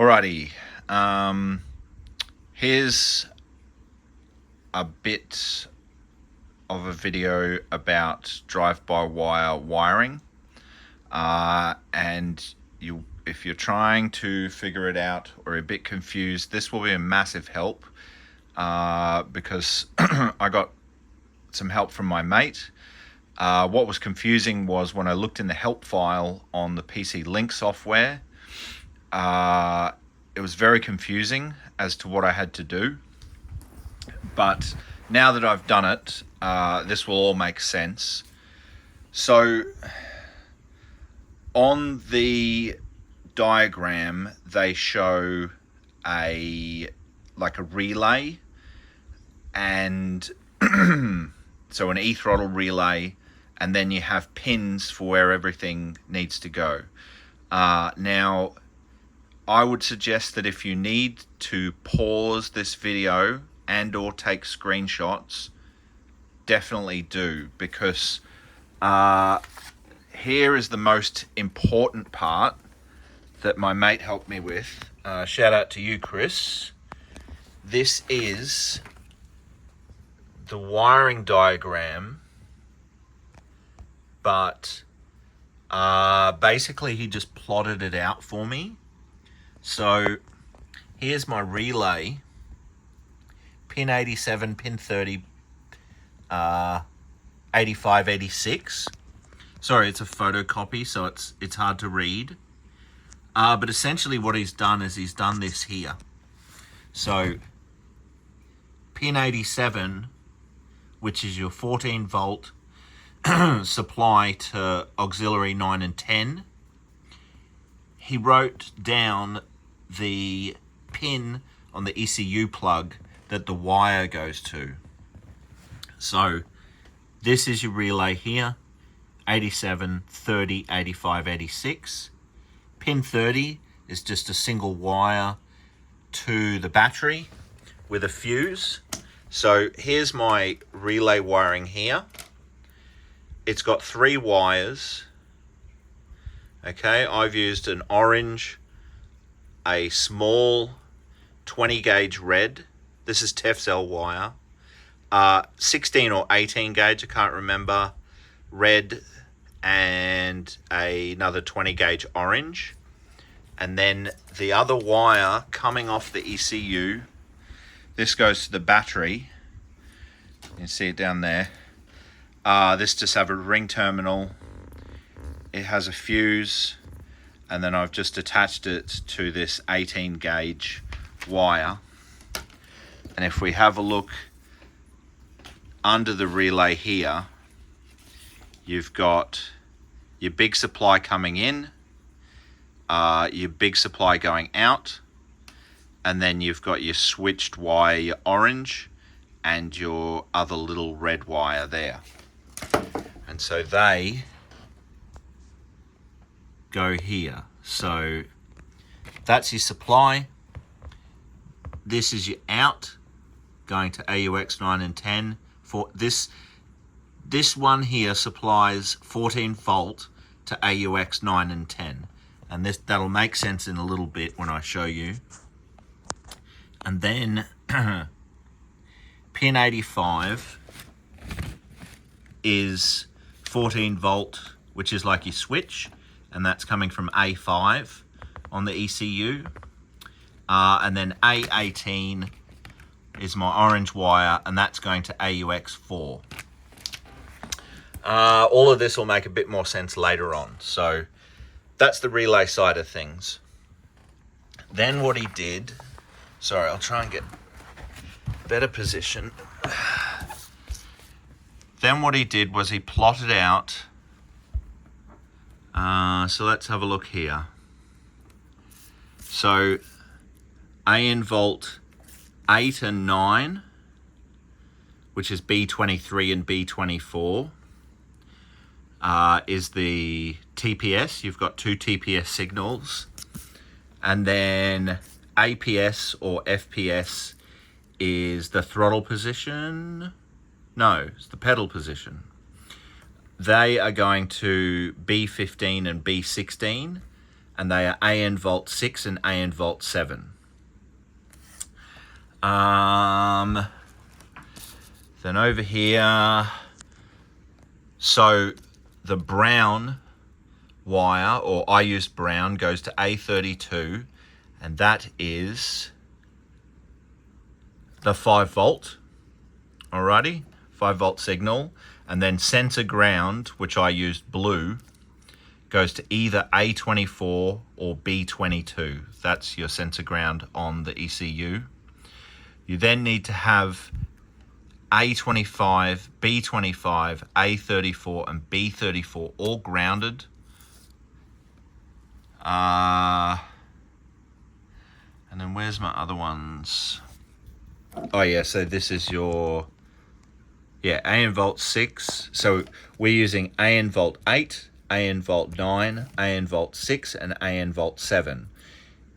Alrighty, here's a bit of a video about drive-by-wire wiring, and if you're trying to figure it out or a bit confused, this will be a massive help, because I got some help from my mate. What was confusing was when I looked in the help file on the PC Link software, it was very confusing as to what I had to do. But now that I've done it, this will all make sense. So on the diagram, they show a relay, and so an ethrottle relay, and then you have pins for where everything needs to go. Now, I would suggest that if you need to pause this video and or take screenshots, definitely do, because here is the most important part that my mate helped me with. Shout out to you, Chris. This is the wiring diagram, but basically he just plotted it out for me. So here's my relay, pin 87, pin 30, 85, 86. Sorry, it's a photocopy, so it's hard to read. But essentially what he's done is he's done this here. So pin 87, which is your 14 volt supply to auxiliary 9 and 10. He wrote down the pin on the ECU plug that the wire goes to. So this is your relay here, 87, 30, 85, 86. Pin 30 is just a single wire to the battery with a fuse. So here's my relay wiring here. It's got 3 wires. Okay, I've used an orange, a small 20 gauge red. This is tefzel wire. 16 or 18 gauge, I can't remember, red, and another 20 gauge orange. And then the other wire coming off the ECU, this goes to the battery. You can see it down there. This just have a ring terminal. It has a fuse, and then I've just attached it to this 18 gauge wire. And if we have a look under the relay here, you've got your big supply coming in, your big supply going out, and then you've got your switched wire, your orange, and your other little red wire there. And so they go here. So that's your supply. This is your out, going to AUX 9 and 10. For this one here supplies 14 volt to AUX 9 and 10. And that'll make sense in a little bit when I show you. And then pin 85 is 14 volt, which is like your switch, and that's coming from A5 on the ECU. And then A18 is my orange wire, and that's going to AUX 4. All of this will make a bit more sense later on. So that's the relay side of things. Then what he did, sorry, I'll try and get better position. Then what he did was he plotted out, so let's have a look here. So A in volt 8 and 9, which is B23 and B24, is the TPS. You've got 2 TPS signals. And then APS or FPS is the throttle position. No, it's the pedal position. They are going to B15 and B16, and they are AN Volt 6 and AN Volt 7. Then over here, so the brown wire, or I used brown, goes to A32, and that is the 5 volt. Alrighty, 5 volt signal. And then center ground, which I used blue, goes to either A24 or B22. That's your center ground on the ECU. You then need to have A25, B25, A34 and B34 all grounded. And then where's my other ones? Oh yeah, so this is your, yeah, AN Volt 6. So we're using AN Volt 8, AN Volt 9, AN Volt 6 and AN Volt 7.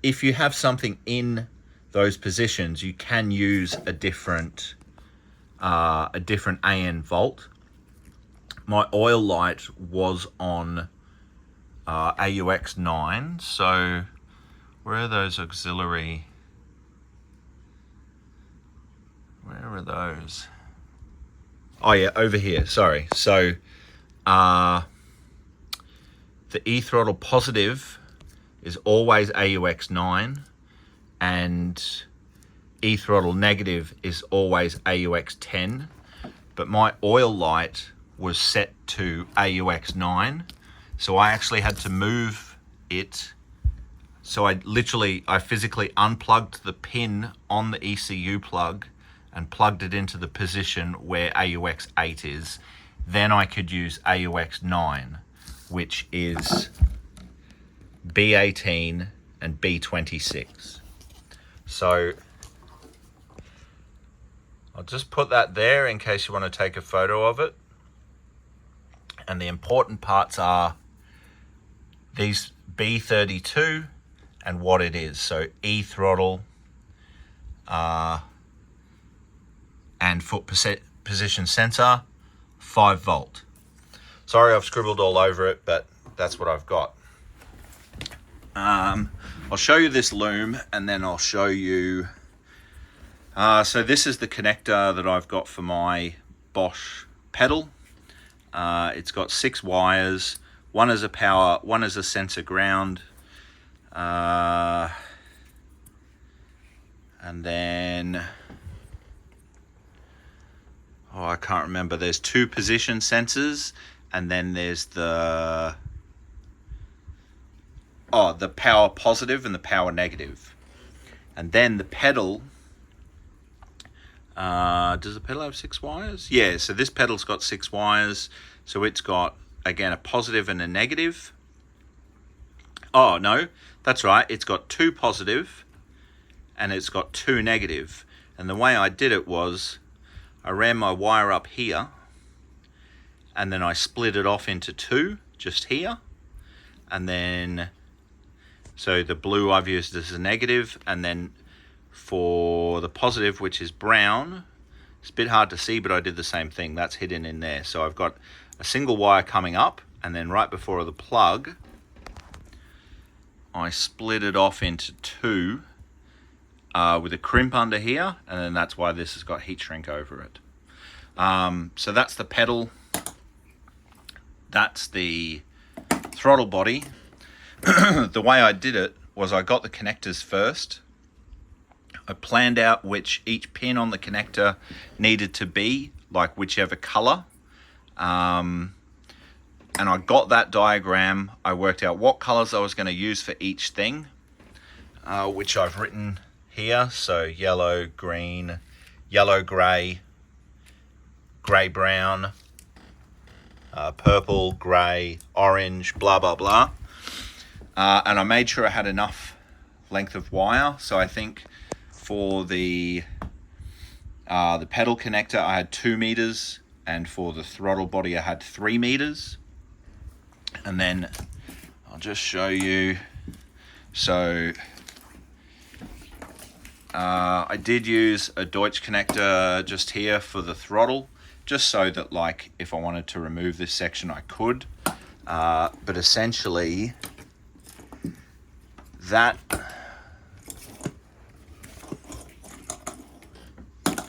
If you have something in those positions, you can use a different AN volt. My oil light was on AUX 9, so where are those auxiliary? Where are those? Oh yeah, over here, sorry. So the ethrottle positive is always AUX 9, and ethrottle negative is always AUX 10, but my oil light was set to AUX 9, so I actually had to move it. So I physically unplugged the pin on the ECU plug and plugged it into the position where AUX 8 is. Then I could use AUX 9, which is B18 and B26. So I'll just put that there in case you want to take a photo of it. And the important parts are these B32 and what it is. So ethrottle and foot position sensor, 5 volt. Sorry, I've scribbled all over it, but that's what I've got. I'll show you this loom, and then I'll show you. So this is the connector that I've got for my Bosch pedal. It's got 6 wires. One is a power, one is a sensor ground. And then, I can't remember. There's 2 position sensors, and then there's the power positive and the power negative. And then the pedal, does the pedal have 6 wires? Yeah, so this pedal's got 6 wires. So it's got, again, a positive and a negative. Oh, no, that's right. It's got 2 positive and it's got 2 negative. And the way I did it was I ran my wire up here and then I split it off into 2 just here. And then, so the blue I've used as a negative, and then for the positive, which is brown, it's a bit hard to see, but I did the same thing. That's hidden in there. So I've got a single wire coming up, and then right before the plug, I split it off into 2 with a crimp under here, and then that's why this has got heat shrink over it. So that's the pedal. That's the throttle body. The way I did it was I got the connectors first. I planned out which each pin on the connector needed to be, like whichever color. And I got that diagram. I worked out what colors I was going to use for each thing, which I've written here. So yellow, green, yellow, gray, gray, brown, purple, gray, orange, blah, blah, blah. And I made sure I had enough length of wire. So I think for the pedal connector, I had 2 meters, and for the throttle body, I had 3 meters. And then I'll just show you. So I did use a Deutsch connector just here for the throttle, just so that, like, if I wanted to remove this section, I could. But essentially, that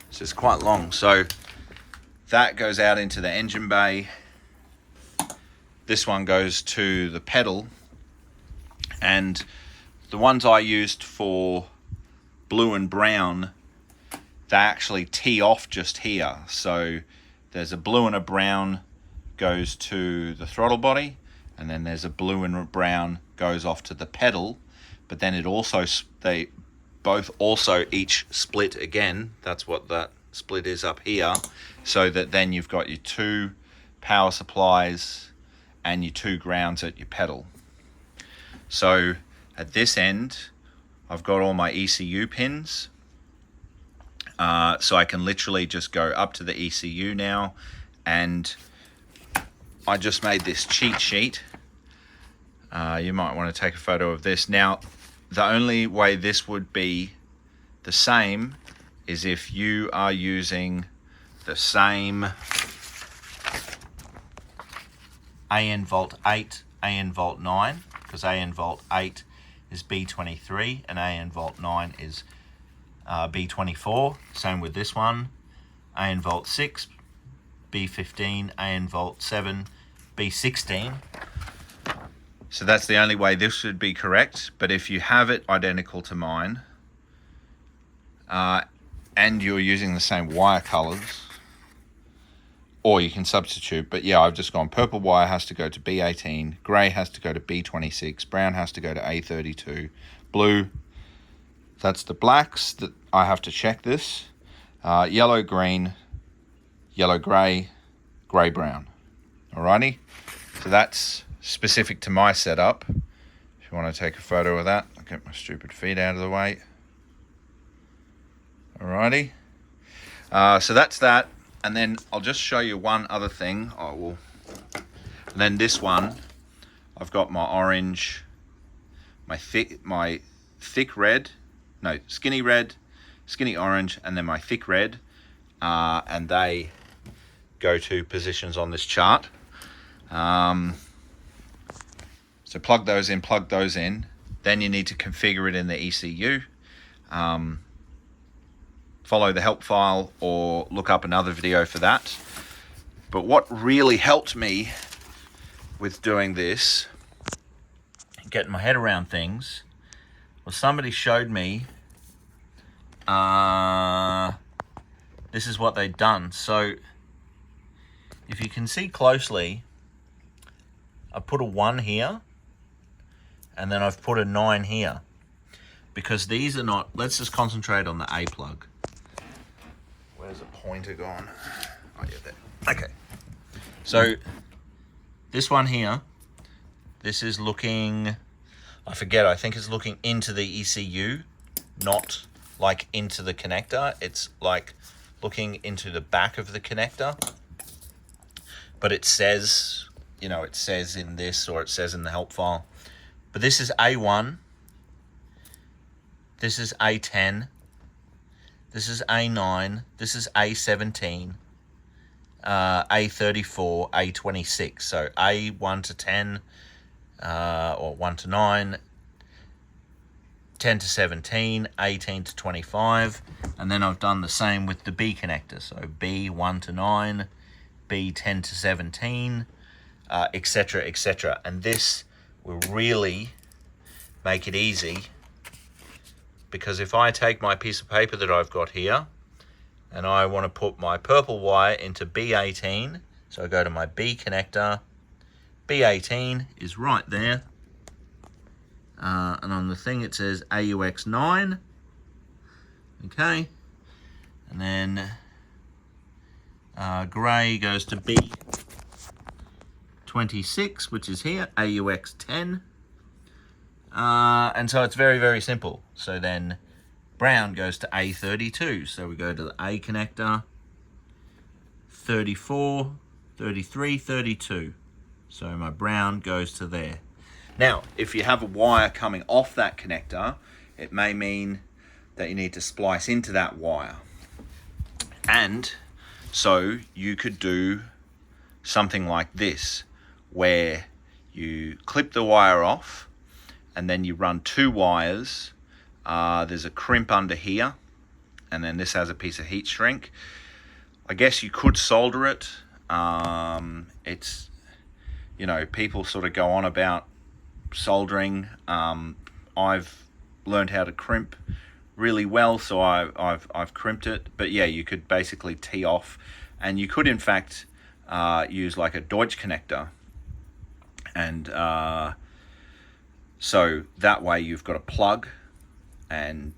it's just quite long. So that goes out into the engine bay. This one goes to the pedal, and the ones I used for blue and brown, they actually tee off just here. So there's a blue and a brown goes to the throttle body, and then there's a blue and a brown goes off to the pedal, but then it also, they both also each split again. That's what that split is up here, so that then you've got your two power supplies and your two grounds at your pedal. So at this end, I've got all my ECU pins, so I can literally just go up to the ECU now, and I just made this cheat sheet. You might want to take a photo of this. Now, the only way this would be the same is if you are using the same AN Volt 8, AN Volt 9, because AN Volt 8 is B23 and AN Volt 9 is B24. Same with this one. AN Volt 6, B15, AN Volt 7, B16. So that's the only way this should be correct. But if you have it identical to mine, and you're using the same wire colors, or you can substitute. But yeah, I've just gone purple wire has to go to B18, grey has to go to B26, brown has to go to A32, blue, that's the blacks that I have to check this, yellow green, yellow grey, grey brown. Alrighty, so that's specific to my setup. If you want to take a photo of that, I'll get my stupid feet out of the way. Alrighty, so that's that. And then I'll just show you one other thing. And then this one, I've got my orange, my thick red, no, skinny red, skinny orange, and then my thick red, and they go to positions on this chart. So plug those in, then you need to configure it in the ECU. Follow the help file or look up another video for that. But what really helped me with doing this, getting my head around things, was somebody showed me this is what they'd done. So if you can see closely, I put a 1 here and then I've put a 9 here, because these are not, let's just concentrate on the A plug. Where's the pointer gone? Oh yeah, there. Okay. So this one here, this is looking, I forget, I think it's looking into the ECU, not like into the connector. It's like looking into the back of the connector. But it says, you know, it says in this, or it says in the help file. But this is A1. This is A10. This is A9, this is A17, A34, A26. So A1 to 10, or 1 to 9, 10 to 17, 18 to 25. And then I've done the same with the B connector. So B1 to 9, B10 to 17, etc., etc. And this will really make it easy, because if I take my piece of paper that I've got here and I want to put my purple wire into B18, so I go to my B connector, B18 is right there, and on the thing it says AUX 9, okay, and then grey goes to B26, which is here, AUX 10. And so it's very, very simple. So then brown goes to A32. So we go to the A connector, 34, 33, 32. So my brown goes to there. Now, if you have a wire coming off that connector, it may mean that you need to splice into that wire. And so you could do something like this, where you clip the wire off, and then you run 2 wires. There's a crimp under here, and then this has a piece of heat shrink. I guess you could solder it. It's, you know, people sort of go on about soldering. I've learned how to crimp really well, so I've crimped it. But yeah, you could basically tee off, and you could in fact use like a Deutsch connector, and so that way you've got a plug, and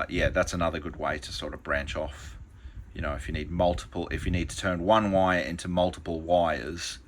yeah, that's another good way to sort of branch off. You know, if you need to turn one wire into multiple wires,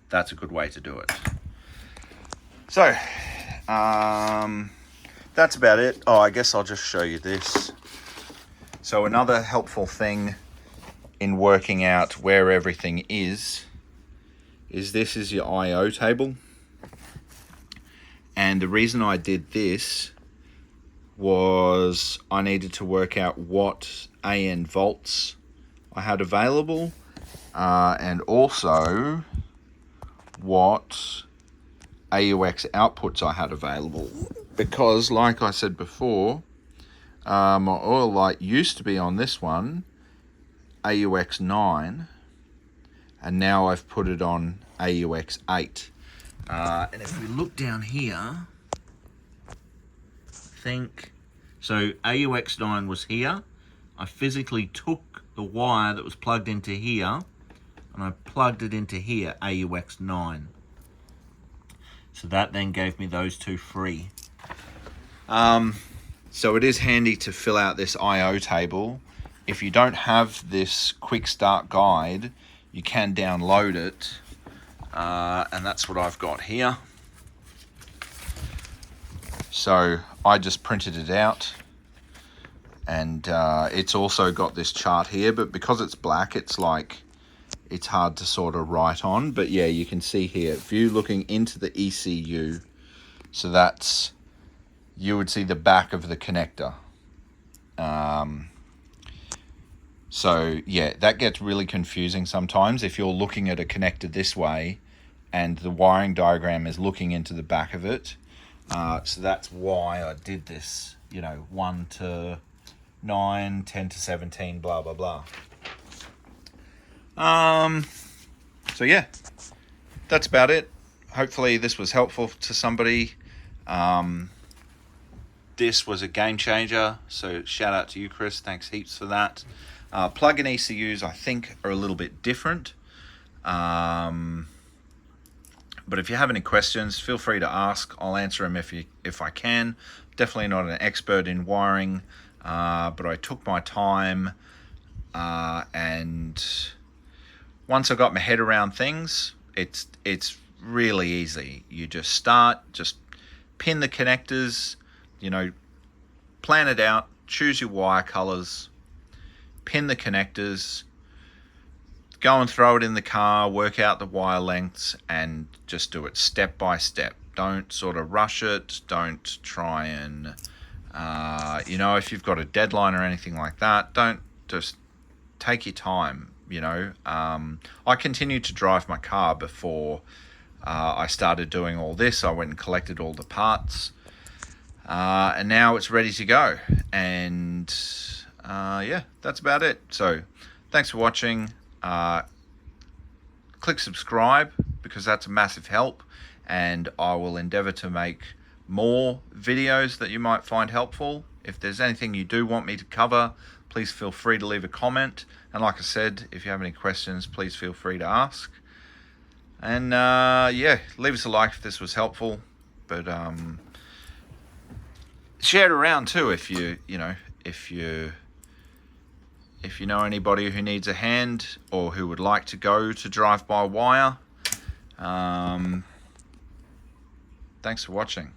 that's a good way to do it. So that's about it. Oh, I guess I'll just show you this. So another helpful thing in working out where everything is this is your I/O table. And the reason I did this was I needed to work out what AN volts I had available, and also what AUX outputs I had available. Because like I said before, my oil light used to be on this one, AUX 9, and now I've put it on AUX 8. And if we look down here, I think, so AUX 9 was here. I physically took the wire that was plugged into here and I plugged it into here, AUX 9. So that then gave me those two free. So it is handy to fill out this I/O table. If you don't have this quick start guide, you can download it, and that's what I've got here. So I just printed it out, and it's also got this chart here, but because it's black, it's hard to sort of write on. But yeah, you can see here, view looking into the ECU. So that's, you would see the back of the connector. So yeah, that gets really confusing sometimes if you're looking at a connector this way and the wiring diagram is looking into the back of it. So that's why I did this, you know, 1 to 9, 10 to 17, blah, blah, blah. So yeah, that's about it. Hopefully this was helpful to somebody. This was a game changer, so shout out to you, Chris. Thanks heaps for that. Plug-in ECUs, I think, are a little bit different. But if you have any questions, feel free to ask. I'll answer them if I can. Definitely not an expert in wiring, but I took my time, and once I got my head around things, it's really easy. You just pin the connectors, you know, plan it out, choose your wire colors, pin the connectors, go and throw it in the car, work out the wire lengths, and just do it step by step. Don't sort of rush it. Don't try and, you know, if you've got a deadline or anything like that, don't, just take your time, you know. I continued to drive my car before I started doing all this. I went and collected all the parts, and now it's ready to go. And yeah, that's about it. So thanks for watching. Click subscribe, because that's a massive help, and I will endeavor to make more videos that you might find helpful. If there's anything you do want me to cover, please feel free to leave a comment. And like I said, if you have any questions, please feel free to ask. And yeah, leave us a like if this was helpful. But share it around too if you know anybody who needs a hand or who would like to go to drive-by wire. Thanks for watching.